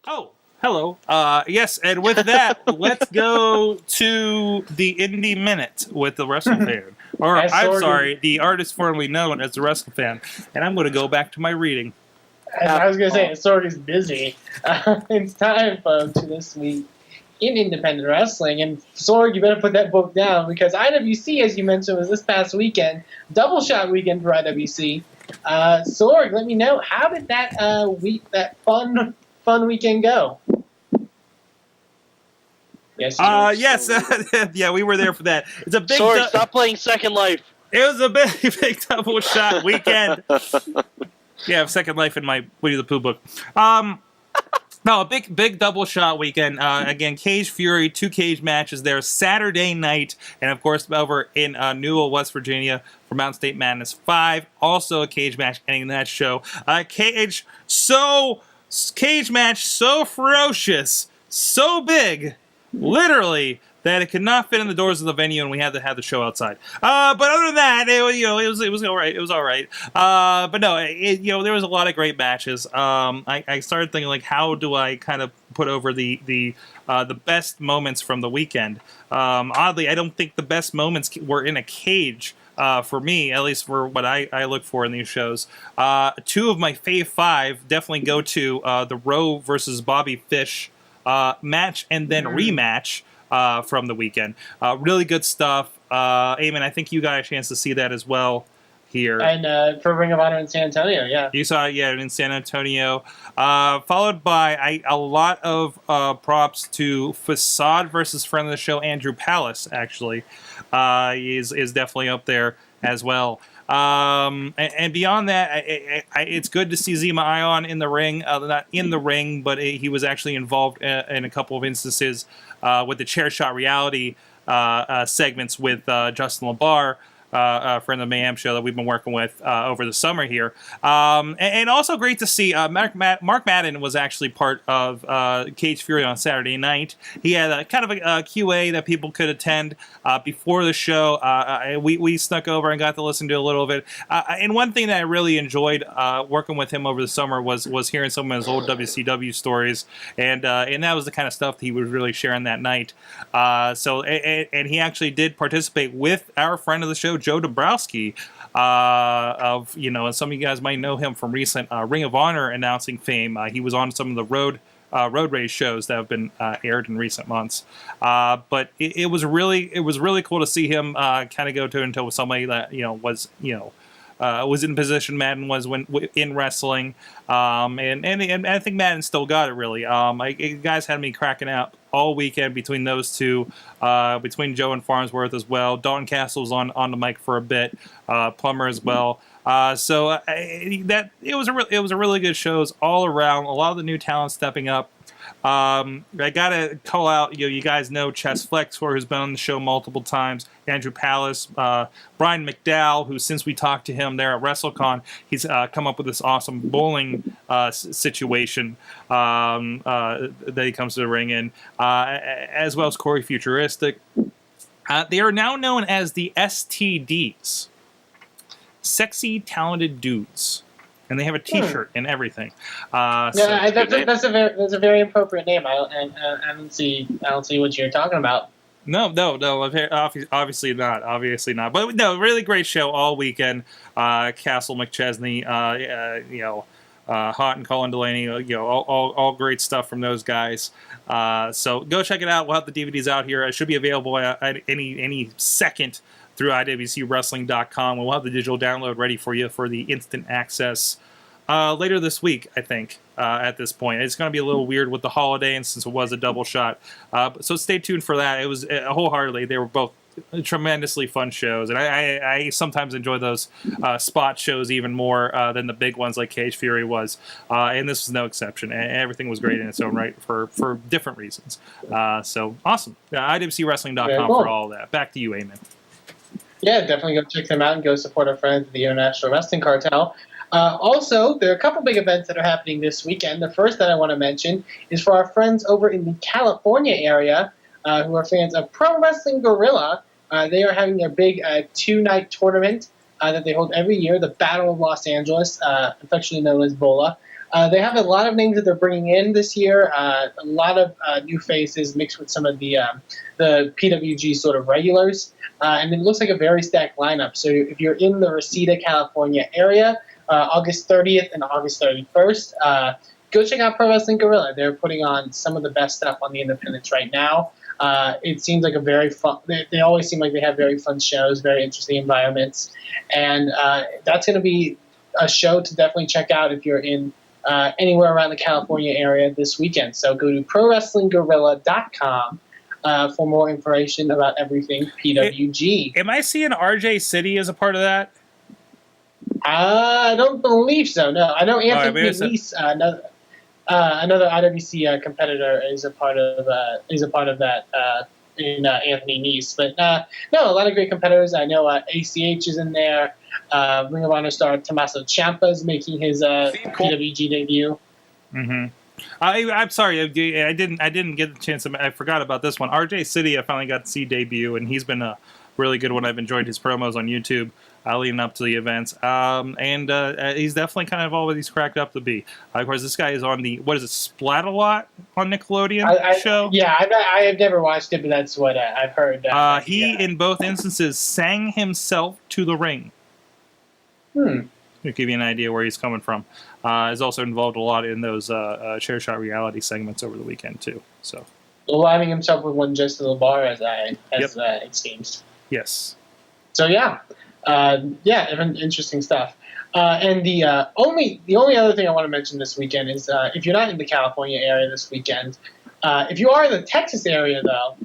Oh, hello. Yes, and with that, let's go to the Indy Minute with the Wrestle Fan. Or, I'm sorry, the artist formerly known as the Wrestle Fan. And I'm going to go back to my reading. As I was going to say, Sorg is busy. It's time, folks, for this week in independent wrestling. And Sorg, you better put that book down because IWC, as you mentioned, was this past weekend. Double shot weekend for IWC. Sorg, let me know, how did that that fun weekend go? Yes. Yeah, we were there for that. It's a big. Sorg, stop playing Second Life. It was a big double shot weekend. Yeah, Second Life in my Winnie the Pooh book. No, a big double shot weekend. Again, Cage Fury, 2 cage matches there Saturday night, and of course over in Newell, West Virginia for Mountain State Madness 5. Also a cage match ending that show. Cage match so ferocious, so big, literally, that it could not fit in the doors of the venue, and we had to have the show outside. But other than that, it was all right. It was all right. But no, there was a lot of great matches. I started thinking, like, how do I kind of put over the best moments from the weekend? Oddly, I don't think the best moments were in a cage. For me, at least for what I look for in these shows. 2 of my fave 5 definitely go to the Rowe versus Bobby Fish match and then rematch from the weekend. Really good stuff. Eamon, I think you got a chance to see that as well here. And for Ring of Honor in San Antonio, yeah. You saw it, yeah, in San Antonio. Followed by a lot of props to Facade versus friend of the show, Andrew Palace, actually. Is definitely up there as well. And beyond that, it's good to see Zema Ion in the ring. Not in the ring, but he was actually involved in a couple of instances with the Chair Shot Reality segments with Justin LaBar, friend of the Mayhem show that we've been working with over the summer here. And also great to see Mark Madden was actually part of Cage Fury on Saturday night. He had a kind of a QA that people could attend before the show. We snuck over and got to listen to a little of it. And one thing that I really enjoyed working with him over the summer was hearing some of his old WCW stories. And that was the kind of stuff that he was really sharing that night. And he actually did participate with our friend of the show, Joe Dabrowski, and some of you guys might know him from recent Ring of Honor announcing fame. He was on some of the road rage shows that have been aired in recent months. But it was really cool to see him kind of go toe and toe with somebody that was in position Madden was when in wrestling, and I think Madden still got it really. Guys had me cracking out all weekend between those two, between Joe and Farnsworth as well. Dalton Castle was on the mic for a bit, Plummer as well. It was a really good shows all around. A lot of the new talent stepping up. I gotta call out, you guys know Chess Flexor, who's been on the show multiple times, Andrew Palace, Brian McDowell, who since we talked to him there at WrestleCon, he's come up with this awesome bowling situation that he comes to the ring in, as well as Corey Futuristic. They are now known as the STDs, Sexy Talented Dudes. And they have a T-shirt and everything. That's a very appropriate name. I don't see what you're talking about. No, obviously not. But no, really great show all weekend. Castle McChesney, Hot and Colin Delaney, all great stuff from those guys. So go check it out. We'll have the DVDs out here. It should be available at any second through IWCWrestling.com. We'll have the digital download ready for you for the instant access later this week, I think, at this point. It's going to be a little weird with the holiday, and since it was a double shot. So stay tuned for that. It was wholeheartedly, they were both tremendously fun shows, and I sometimes enjoy those spot shows even more than the big ones like Cage Fury was, and this was no exception. Everything was great in its own right for different reasons. So awesome. IWCWrestling.com for all of that. Back to you, Eamon. Yeah, definitely go check them out and go support our friends at the International Wrestling Cartel. Also, there are a couple big events that are happening this weekend. The first that I want to mention is for our friends over in the California area who are fans of Pro Wrestling Guerrilla. They are having their big 2-night tournament that they hold every year, the Battle of Los Angeles, affectionately known as BOLA. They have a lot of names that they're bringing in this year. A lot of new faces mixed with some of the PWG sort of regulars, and it looks like a very stacked lineup. So if you're in the Reseda, California area, August 30th and August 31st, go check out Pro Wrestling Guerrilla. They're putting on some of the best stuff on the independents right now. It seems like a very fun. They always seem like they have very fun shows, very interesting environments, and that's going to be a show to definitely check out if you're in anywhere around the California area this weekend. So go to ProWrestlingGuerrilla.com for more information about everything PWG. Am I seeing RJ City as a part of that? I don't believe so. No, I know Anthony Nese, another IWC competitor, is a part of that in Anthony Nese. But no, a lot of great competitors. I know ACH is in there. Ring of Honor star Tommaso Ciampa is making his PWG debut. Mm-hmm. I'm sorry, I didn't get the chance. I forgot about this one. RJ City, I finally got to see debut, and he's been a really good one. I've enjoyed his promos on YouTube leading up to the events, and he's definitely kind of all that he's cracked up to be. Of course, this guy is on the Splat-A-Lot on Nickelodeon show. Yeah, I have never watched it, but that's what I've heard. He in both instances sang himself to the ring. To give you an idea where he's coming from. Is also involved a lot in those chair shot reality segments over the weekend too. So, aligning himself with one just to the bar, as it seems. Yes. So yeah, interesting stuff. And the only other thing I want to mention this weekend is if you're not in the California area this weekend, if you are in the Texas area though,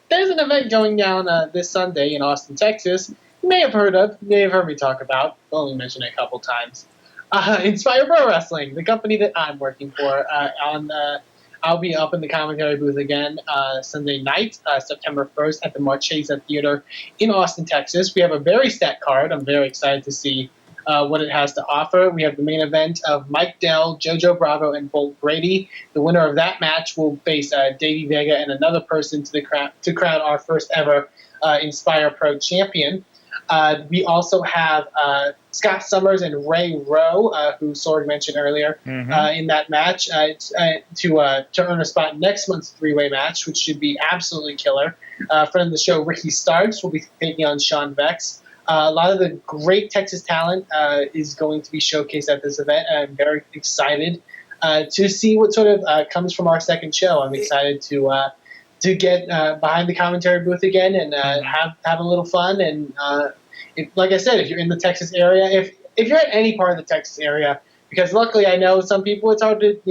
there's an event going down this Sunday in Austin, Texas. You may have heard me talk about. I'll only mention it a couple times. Inspire Pro Wrestling, the company that I'm working for. I'll be up in the commentary booth again Sunday night, September 1st, at the Marchesa Theater in Austin, Texas. We have a very stacked card. I'm very excited to see what it has to offer. We have the main event of Mike Dell, Jojo Bravo, and Bolt Brady. The winner of that match will face Davey Vega and another person to crown our first ever Inspire Pro champion. We also have Scott Summers and Ray Rowe, who Sorg mentioned earlier, in that match to earn a spot in next month's three-way match, which should be absolutely killer. Friend of the show, Ricky Starks, will be taking on Sean Vex. A lot of the great Texas talent is going to be showcased at this event, and I'm very excited to see what sort of comes from our second show. I'm excited to get behind the commentary booth again and have a little fun. And like I said, if you're in the Texas area, if you're at any part of the Texas area, because luckily I know some people it's hard to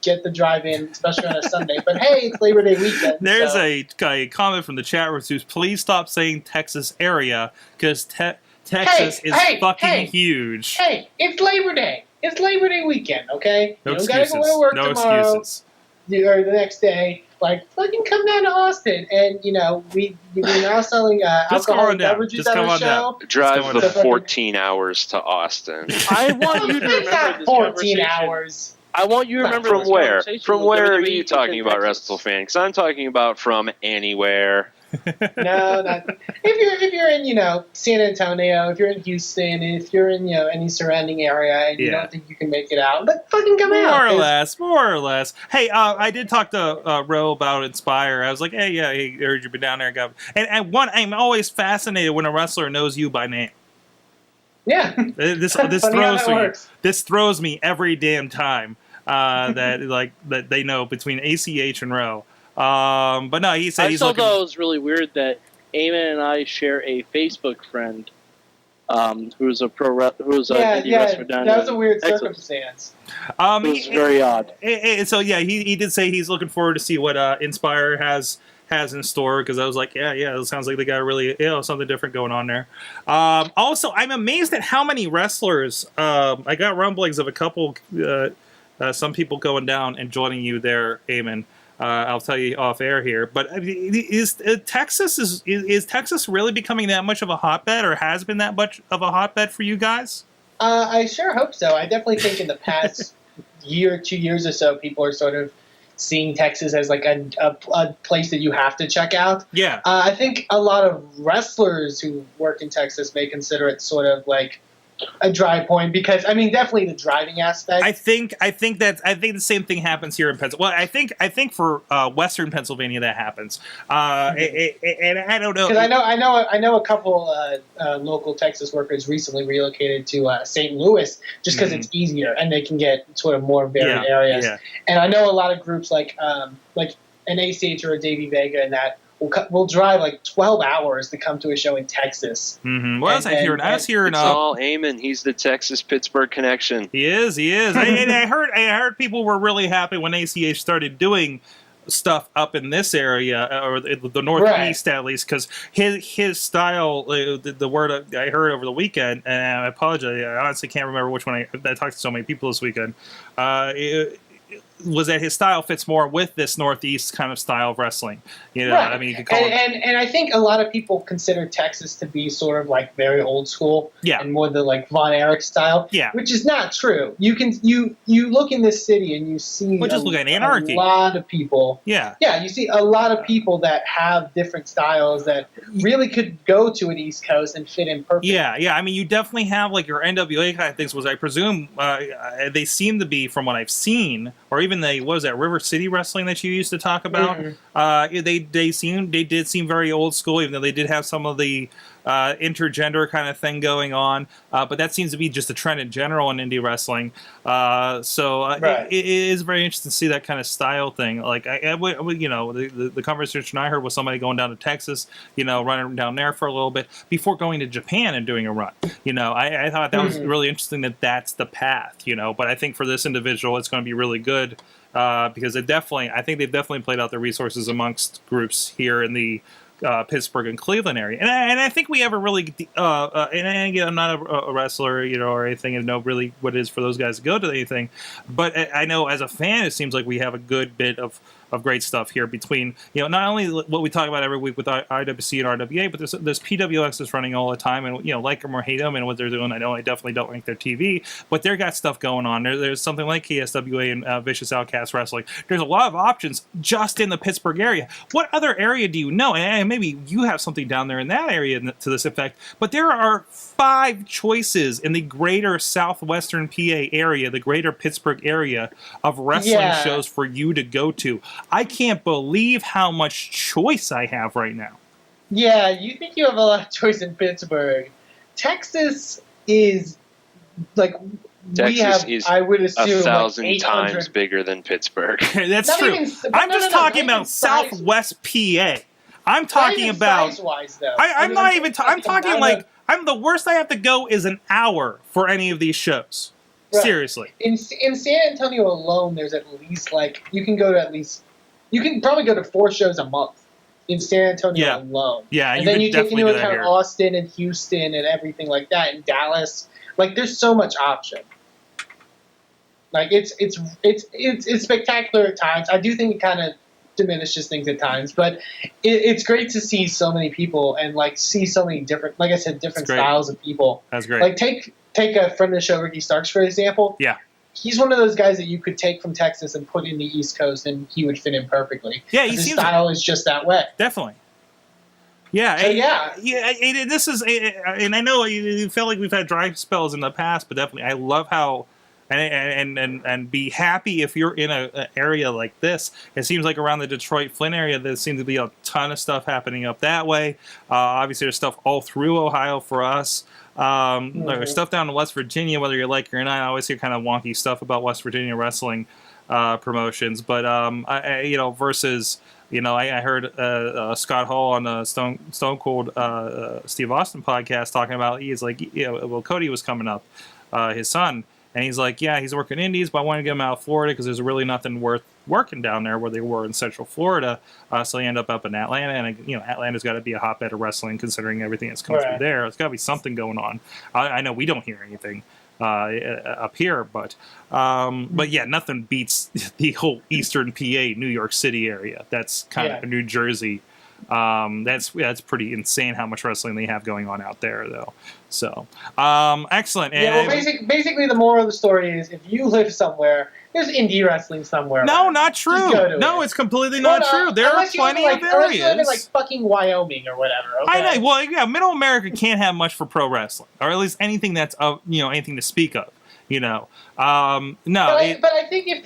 get the drive in, especially on a Sunday. But hey, it's Labor Day weekend. There's a comment from the chat room who's please stop saying Texas area because Texas is fucking huge. Hey, it's Labor Day. It's Labor Day weekend. Okay, no you gotta go to work tomorrow. Excuses. Or the next day. Like, fucking come down to Austin, and we're now selling alcoholic beverages at our show. Drive the 14 hours to Austin. I want you to remember this 14 hours. I want you to remember from this where? conversation. From where are you talking about, WrestleFan? Because I'm talking about from anywhere. No, not if you're in San Antonio, if you're in Houston, if you're in any surrounding area and you don't think you can make it out, but fucking come out. More or less. Hey, I did talk to Ro about Inspire. I was like, hey, I heard you've been down there, and I'm always fascinated when a wrestler knows you by name. Yeah, this throws me every damn time that they know between ACH and Ro. But no, he said I thought it was really weird that Eamon and I share a Facebook friend who's a indie wrestler down that was a weird Texas. Circumstance. It was very odd. So yeah, he did say he's looking forward to see what Inspire has in store, because I was like, yeah, it sounds like they got really something different going on there. Also, I'm amazed at how many wrestlers. I got rumblings of a couple, some people going down and joining you there, Eamon. I'll tell you off air here, but is Texas really becoming that much of a hotbed, or has been that much of a hotbed for you guys? I sure hope so. I definitely think in the past year, 2 years or so, people are sort of seeing Texas as like a place that you have to check out. Yeah. I think a lot of wrestlers who work in Texas may consider it sort of like a dry point because I mean definitely the driving aspect. I think the same thing happens here in Pennsylvania. Well, I think for Western Pennsylvania that happens. And I don't know because I know a couple local Texas workers recently relocated to St. Louis just because it's easier and they can get sort of more varied areas. Yeah. And I know a lot of groups like an ACH or a Davey Vega and that will drive like 12 hours to come to a show in Texas. Mm-hmm. Well, I was hearing it's all Eamon. He's the Texas-Pittsburgh connection. He is. I heard people were really happy when ACH started doing stuff up in this area or the Northeast at least because his style, the word I heard over the weekend, and I apologize, I honestly can't remember which one I talked to so many people this weekend. Was that his style fits more with this Northeast kind of style of wrestling? You know, I mean, you could call and I think a lot of people consider Texas to be sort of like very old school, and more the like Von Erich style, which is not true. You look in this city and you see just look at Anarchy. A lot of people, you see a lot of people that have different styles that really could go to an East Coast and fit in perfectly. Yeah. I mean, you definitely have like your NWA kind of things, which I presume they seem to be from what I've seen, or even River City Wrestling that you used to talk about. They did seem very old school, even though they did have some of the intergender kind of thing going on. But that seems to be just a trend in general in indie wrestling. It is very interesting to see that kind of style thing. Like the conversation I heard was somebody going down to Texas, running down there for a little bit before going to Japan and doing a run. I thought that was really interesting that that's the path. But I think for this individual, it's going to be really good. Because I think they've definitely played out their resources amongst groups here in the Pittsburgh and Cleveland area, and I think we ever really. And again, I'm not a wrestler, or anything, and know really what it is for those guys to go to anything. But I know as a fan, it seems like we have a good bit of great stuff here between not only what we talk about every week with IWC and RWA, but there's PWX that's running all the time, and like them or hate them and what they're doing. I definitely don't like their TV, but they've got stuff going on. There's something like KSWA and Vicious Outcast Wrestling. There's a lot of options just in the Pittsburgh area. What other area do you know? And maybe you have something down there in that area to this effect, but there are 5 choices in the greater southwestern PA area, the greater Pittsburgh area of wrestling shows for you to go to. I can't believe how much choice I have right now. Yeah, you think you have a lot of choice in Pittsburgh. Texas is like I would assume 1,000 times bigger than Pittsburgh. That's true. I'm just talking about Southwest PA. I'm talking about size-wise, though. I'm not even. I'm talking like the worst I have to go is an hour for any of these shows. Right. Seriously. In San Antonio alone, there's at least you can probably go to 4 shows a month in San Antonio alone. Yeah, and then you take into account Austin and Houston and everything like that, and Dallas. There's so much option. It's spectacular at times. I do think it kind of diminishes things at times, but it's great to see so many people and see so many different, like I said, different styles of people. That's great. Take a friend of the show, Ricky Starks, for example. Yeah. He's one of those guys that you could take from Texas and put in the East Coast, and he would fit in perfectly. Yeah, his style is just that way. Definitely. Yeah, this is, and I know you feel like we've had dry spells in the past, but definitely, I love how, and be happy if you're in an area like this. It seems like around the Detroit Flint area, there seems to be a ton of stuff happening up that way. Obviously, there's stuff all through Ohio for us. There's stuff down in West Virginia, whether you like it or not. I always hear kind of wonky stuff about West Virginia wrestling promotions, but versus. I heard Scott Hall on the Stone Cold Steve Austin podcast talking about he's like, Cody was coming up, his son, and he's like, he's working indies, but I want to get him out of Florida because there's really nothing worth working down there where they were in Central Florida. So he ended up in Atlanta, and Atlanta's got to be a hotbed of wrestling considering everything that's come through there. There's got to be something going on. I know we don't hear anything up here, but yeah, nothing beats the whole Eastern PA, New York City area. That's kind of New Jersey. That's pretty insane how much wrestling they have going on out there, though. So excellent. Yeah, well, basically the moral of the story is if you live somewhere There's indie wrestling somewhere. No, around. not Just go true. to No, it. it's completely not true. There are Unless you live plenty in, of Unless you live in, like, areas. fucking Wyoming or whatever. Okay? I know. Well, yeah, Middle America can't have much for pro wrestling, or at least anything that's of anything to speak of. No. But I think if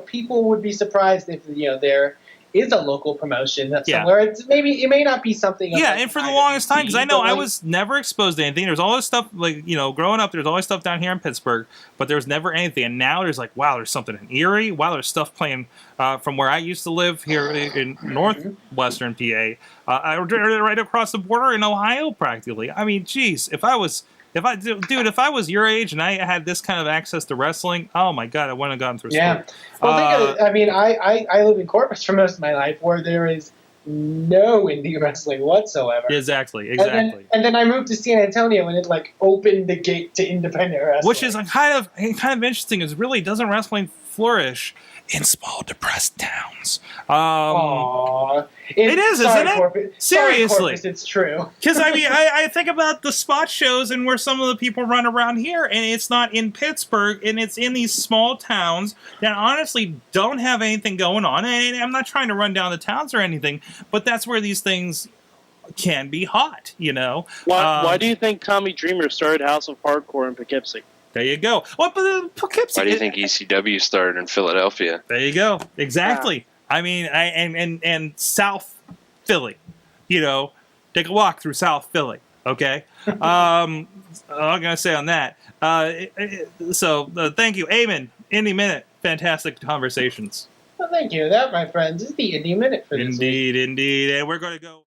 people would be surprised if there is a local promotion that's somewhere. It may not be something. Yeah, and for the longest time, because I know I was never exposed to anything. There's all this stuff, like, growing up, there's always stuff down here in Pittsburgh, but there was never anything. And now there's like, wow, there's something in Erie. Wow, there's stuff playing from where I used to live here in northwestern PA, right across the border in Ohio, practically. I mean, geez, if I was your age and I had this kind of access to wrestling, oh my God, I wouldn't have gone through school. Yeah. Well, think of it. I mean, I live in Corpus for most of my life, where there is no indie wrestling whatsoever. Exactly. And then I moved to San Antonio, and it opened the gate to independent wrestling, which is kind of interesting. Is really doesn't wrestling flourish in small depressed towns? It is, isn't it? Corpus. Seriously, sorry, Corpus, it's true. Because I think about the spot shows and where some of the people run around here, and it's not in Pittsburgh, and it's in these small towns that honestly don't have anything going on. And I'm not trying to run down the towns or anything, but that's where these things can be hot. Why do you think Tommy Dreamer started House of Hardcore in Poughkeepsie? There you go. But Poughkeepsie. Why do you think ECW started in Philadelphia? There you go. Exactly. I mean, and South Philly. Take a walk through South Philly. Okay. I'm gonna say on that. So thank you, Eamon. Indy Minute. Fantastic conversations. Well, thank you. That, my friends, is the Indy Minute for this week. Indeed. And we're going to go.